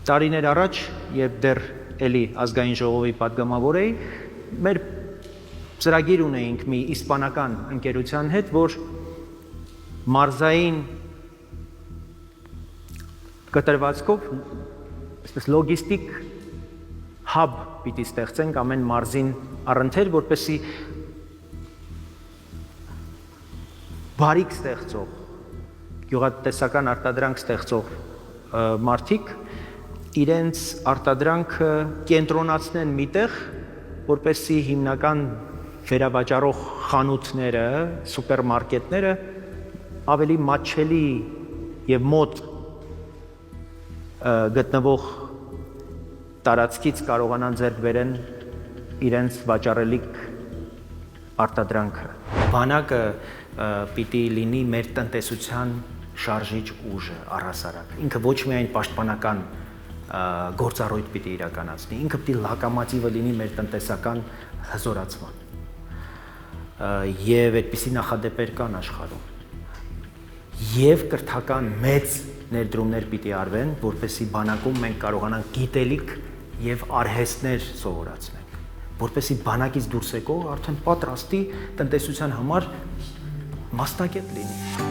Տարիներ առաջ, երբ դեռ էլի ազգային ժողովի պատգամավոր էի, մեր ծրագիր ունեինք մի իսպանական ընկերության հետ, որ մարզային կտրվածքով, այսպես լոգիստիկ հաբ պիտի ստեղծենք ամեն մարզին առընթեր, որպեսզի բարիք ստեղծող, գյուղատնտեսական արտադրանք ստեղծող մարդիկ իրենց արտադրանքը կենտրոնացնեն միտեղ, որպեսզի հիմնական վերավաճառող խանութները, սուպերմարկետները ավելի մատչելի եւ մոտ գտնվող տարածքից կարողանան ձեռք բերեն իրենց վաճառելիք արտադրանքը։ Բանակը պիտի լինի մեր տնտեսության շարժիչ ուժը առհասարակ։ Ինքը ոչ միայն պաշտպանական գործառույթ պիտի իրականացնի, ինքը պիտի լոկոմոտիվը լինի մեր տնտեսական հզորացման։ Եվ այդպիսի նախադեպեր կան աշխարհում։ Եվ կրթական մեծ ներդրումներ պիտի արվեն, որպեսզի բանակում մենք կարողանանք գիտելիք եւ արհեստներ սովորացնենք, որպեսզի բանակից դուրս եկող արդեն պատրաստի տնտեսության համար մասնագետ լինի։